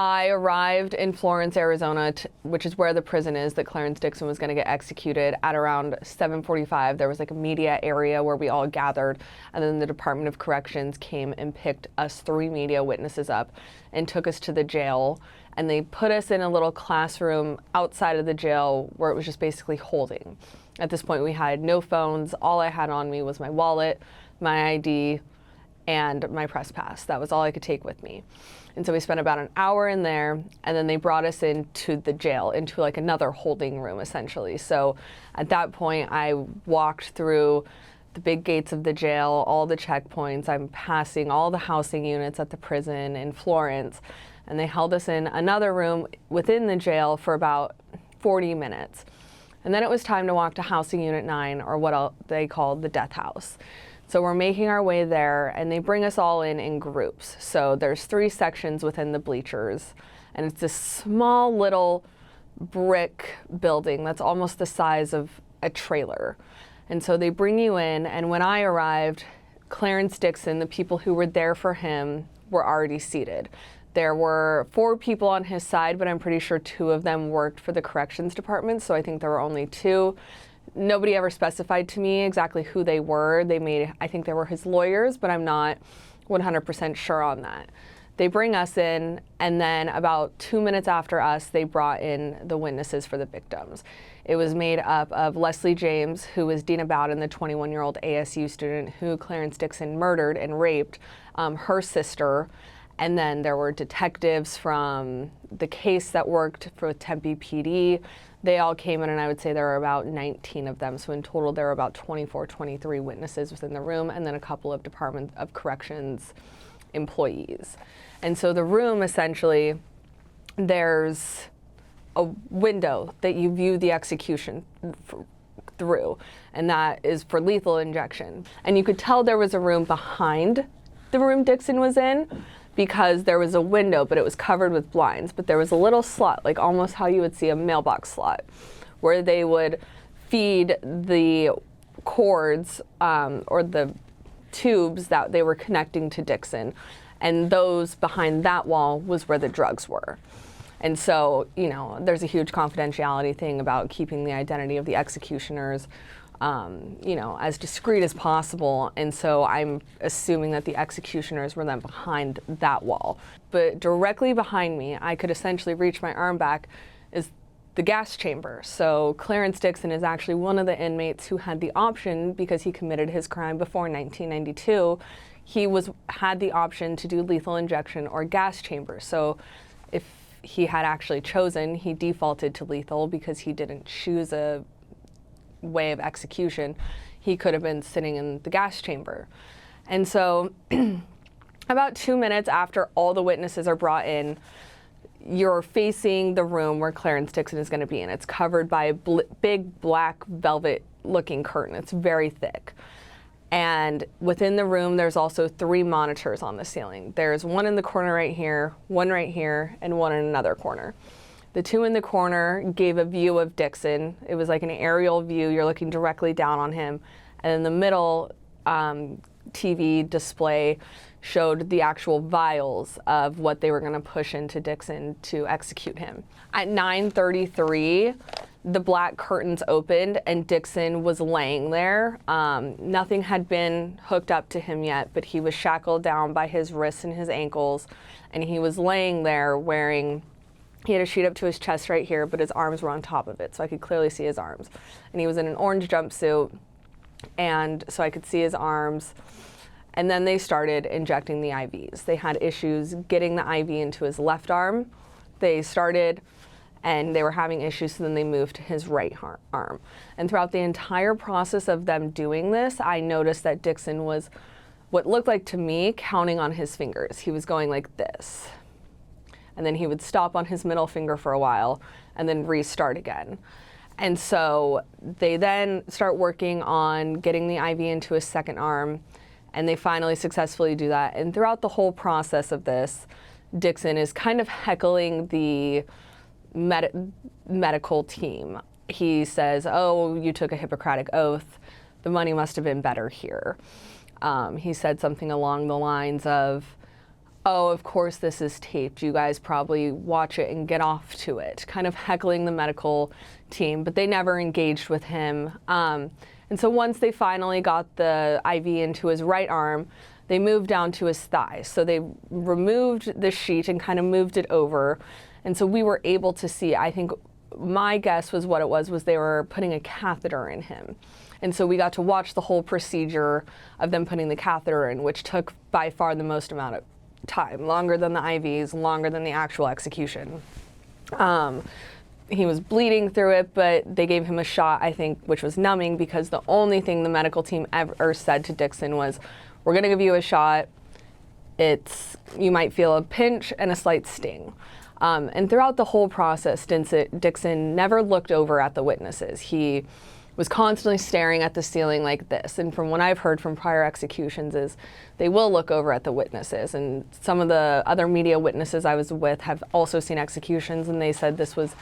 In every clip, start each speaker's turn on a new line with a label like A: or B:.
A: I arrived in Florence, Arizona, which is where the prison is that Clarence Dixon was going to get executed, at around 7:45. There was like a media area where we all gathered, and then the Department of Corrections came and picked us 3 media witnesses up and took us to the jail. And they put us in a little classroom outside of the jail where it was just basically holding. At this point, we had no phones. All I had on me was my wallet, my ID, and my press pass. That was all I could take with me. And so we spent about an hour in there, and then they brought us into the jail, into like another holding room, essentially. So at that point, I walked through the big gates of the jail, all the checkpoints. I'm passing all the housing units at the prison in Florence, and they held us in another room within the jail for about 40 minutes. And then it was time to walk to Housing Unit 9, or what they called the death house. So we're making our way there, and they bring us all in groups. So there's 3 sections within the bleachers, and it's this small little brick building that's almost the size of a trailer. And so they bring you in, and when I arrived, Clarence Dixon, the people who were there for him, were already seated. There were 4 people on his side, but I'm pretty sure 2 of them worked for the corrections department, so I think there were only 2. Nobody ever specified to me exactly who they were. I think they were his lawyers, but I'm not 100% sure on that. They bring us in, and then about 2 minutes after us, they brought in the witnesses for the victims. It was made up of Leslie James, who was Deana Bowdoin, the 21-year-old ASU student who Clarence Dixon murdered and raped, her sister. And then there were detectives from the case that worked for Tempe PD. They all came in, and I would say there were about 19 of them. So in total, there were about 24, 23 witnesses within the room, and then a couple of Department of Corrections employees. And so the room, essentially, there's a window that you view the execution through, and that is for lethal injection. And you could tell there was a room behind the room Dixon was in, because there was a window, but it was covered with blinds. But there was a little slot, like almost how you would see a mailbox slot, where they would feed the cords or the tubes that they were connecting to Dixon. And those behind that wall was where the drugs were. And so, you know, there's a huge confidentiality thing about keeping the identity of the executioners you know, as discreet as possible. And so I'm assuming that the executioners were then behind that wall. But directly behind me, I could essentially reach my arm back, is the gas chamber. So Clarence Dixon is actually one of the inmates who had the option, because he committed his crime before 1992, he had the option to do lethal injection or gas chamber. So if he had actually chosen, he defaulted to lethal because he didn't choose a way of execution. He could have been sitting in the gas chamber. And so about 2 minutes after all the witnesses are brought in, you're facing the room where Clarence Dixon is going to be in. It's covered by a big black velvet looking curtain. It's very thick. And within the room, there's also 3 monitors on the ceiling. There's one in the corner right here, one right here, and one in another corner. The 2 in the corner gave a view of Dixon. It was like an aerial view. You're looking directly down on him. And in the middle TV display showed the actual vials of what they were going to push into Dixon to execute him. At 9:33, the black curtains opened and Dixon was laying there. Nothing had been hooked up to him yet, but he was shackled down by his wrists and his ankles, and he was laying there he had a sheet up to his chest right here, but his arms were on top of it, so I could clearly see his arms. And he was in an orange jumpsuit, and so I could see his arms. And then they started injecting the IVs. They had issues getting the IV into his left arm. They started, and they were having issues, so then they moved to his right arm. And throughout the entire process of them doing this, I noticed that Dixon was, what looked like to me, counting on his fingers. He was going like this. And then he would stop on his middle finger for a while and then restart again. And so they then start working on getting the IV into his second arm, and they finally successfully do that. And throughout the whole process of this, Dixon is kind of heckling the medical team. He says, "Oh, you took a Hippocratic oath. The money must have been better here." He said something along the lines of, oh, of course this is taped. You guys probably watch it and get off to it, kind of heckling the medical team, but they never engaged with him. And so once they finally got the IV into his right arm, they moved down to his thigh. So they removed the sheet and kind of moved it over. And so we were able to see, I think my guess was what it was they were putting a catheter in him. And so we got to watch the whole procedure of them putting the catheter in, which took by far the most amount of time, longer than the IVs, longer than the actual execution. He was bleeding through it, but they gave him a shot, I think, which was numbing, because the only thing the medical team ever said to Dixon was, we're going to give you a shot. You might feel a pinch and a slight sting. And throughout the whole process, Dixon never looked over at the witnesses. He was constantly staring at the ceiling like this. And from what I've heard from prior executions is they will look over at the witnesses. And some of the other media witnesses I was with have also seen executions, and they said this was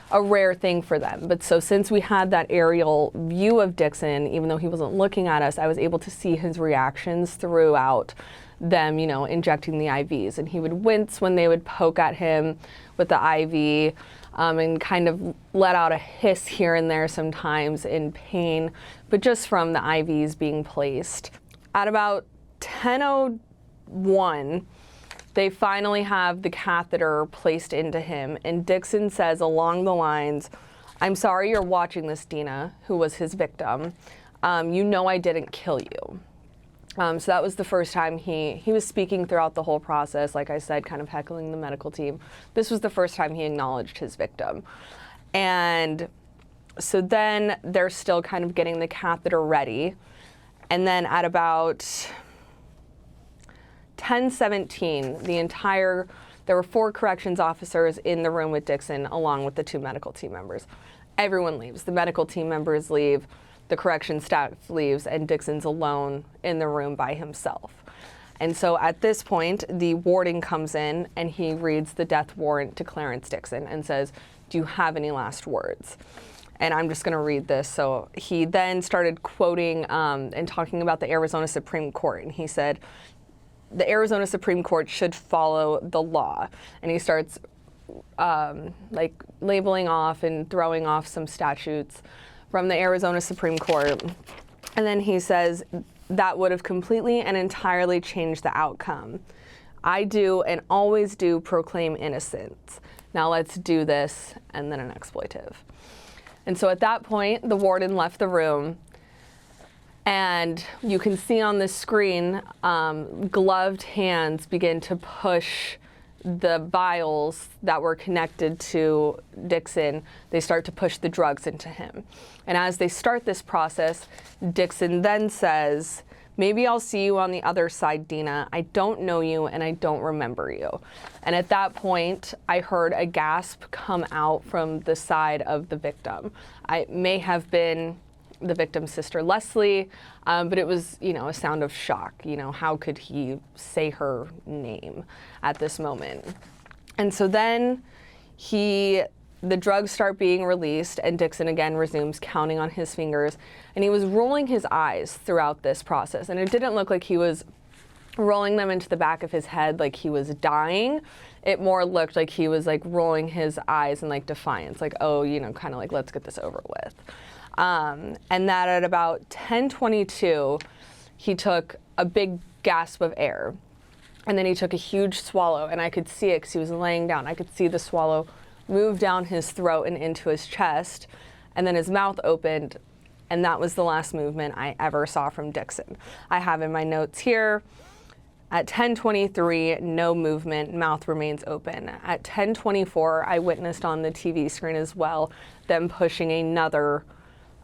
A: a rare thing for them. But so since we had that aerial view of Dixon, even though he wasn't looking at us, I was able to see his reactions throughout them, injecting the IVs. And he would wince when they would poke at him with the IV, and kind of let out a hiss here and there sometimes in pain, but just from the IVs being placed. At about 10:01, they finally have the catheter placed into him, and Dixon says along the lines, "I'm sorry you're watching this, Deana," who was his victim. "You know I didn't kill you." So that was the first time he was speaking throughout the whole process, like I said, kind of heckling the medical team. This was the first time he acknowledged his victim. And so then they're still kind of getting the catheter ready. And then at about 10:17, there were 4 corrections officers in the room with Dixon, along with the 2 medical team members. Everyone leaves. The medical team members leave. The correction staff leaves, and Dixon's alone in the room by himself. And so at this point, the warden comes in and he reads the death warrant to Clarence Dixon and says, "Do you have any last words?" And I'm just going to read this. So he then started quoting and talking about the Arizona Supreme Court. And he said, the Arizona Supreme Court should follow the law. And he starts labeling off and throwing off some statutes from the Arizona Supreme Court. And then he says, that would have completely and entirely changed the outcome. I do and always do proclaim innocence. Now let's do this, and then an expletive. And so at that point, the warden left the room, and you can see on the screen, gloved hands begin to push the vials that were connected to Dixon. They start to push the drugs into him. And as they start this process, Dixon then says, "Maybe I'll see you on the other side, Deana. I don't know you and I don't remember you." And at that point, I heard a gasp come out from the side of the victim. I may have been the victim's sister, Leslie, but it was, a sound of shock. How could he say her name at this moment? And so then the drugs start being released, and Dixon again resumes counting on his fingers, and he was rolling his eyes throughout this process. And it didn't look like he was rolling them into the back of his head like he was dying. It more looked like he was rolling his eyes in defiance, kind of let's get this over with. And that at about 10:22, he took a big gasp of air, and then he took a huge swallow, and I could see it because he was laying down. I could see the swallow move down his throat and into his chest, and then his mouth opened, and that was the last movement I ever saw from Dixon. I have in my notes here, at 10:23, no movement, mouth remains open. At 10:24, I witnessed on the TV screen as well them pushing another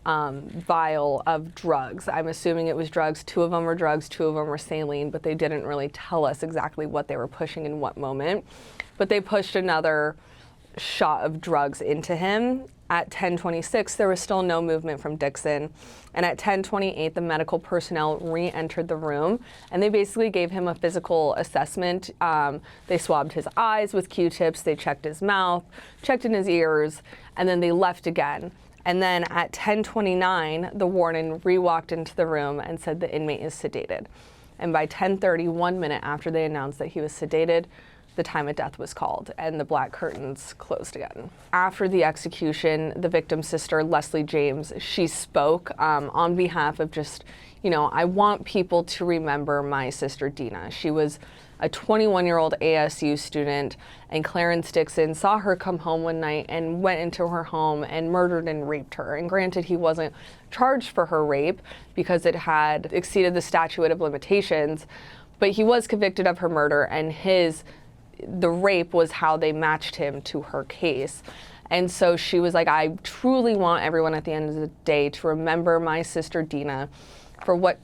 A: vial of drugs. I'm assuming it was drugs. 2 of them were drugs, 2 of them were saline, but they didn't really tell us exactly what they were pushing in what moment. But they pushed another shot of drugs into him. At 10:26, there was still no movement from Dixon. And at 10:28, the medical personnel re-entered the room, and they basically gave him a physical assessment. They swabbed his eyes with Q-tips, they checked his mouth, checked in his ears, and then they left again. And then at 10:29, the warden re-walked into the room and said the inmate is sedated. And by 10:30, 1 minute after they announced that he was sedated, the time of death was called and the black curtains closed again. After the execution, the victim's sister, Leslie James, she spoke on behalf of just, I want people to remember my sister Deana. She was a 21-year-old ASU student, and Clarence Dixon saw her come home one night and went into her home and murdered and raped her. And granted, he wasn't charged for her rape because it had exceeded the statute of limitations, but he was convicted of her murder, and the rape was how they matched him to her case. And so she was like, I truly want everyone at the end of the day to remember my sister Deana for what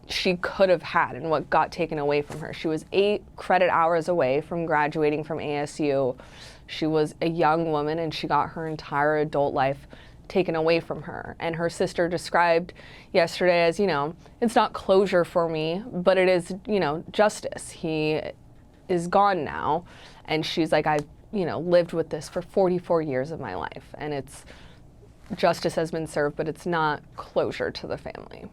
A: she could have had and what got taken away from her. She was 8 credit hours away from graduating from ASU. She was a young woman and she got her entire adult life taken away from her. And her sister described yesterday as, it's not closure for me, but it is, justice. He is gone now, and she's like, I've lived with this for 44 years of my life, and justice has been served, but it's not closure to the family.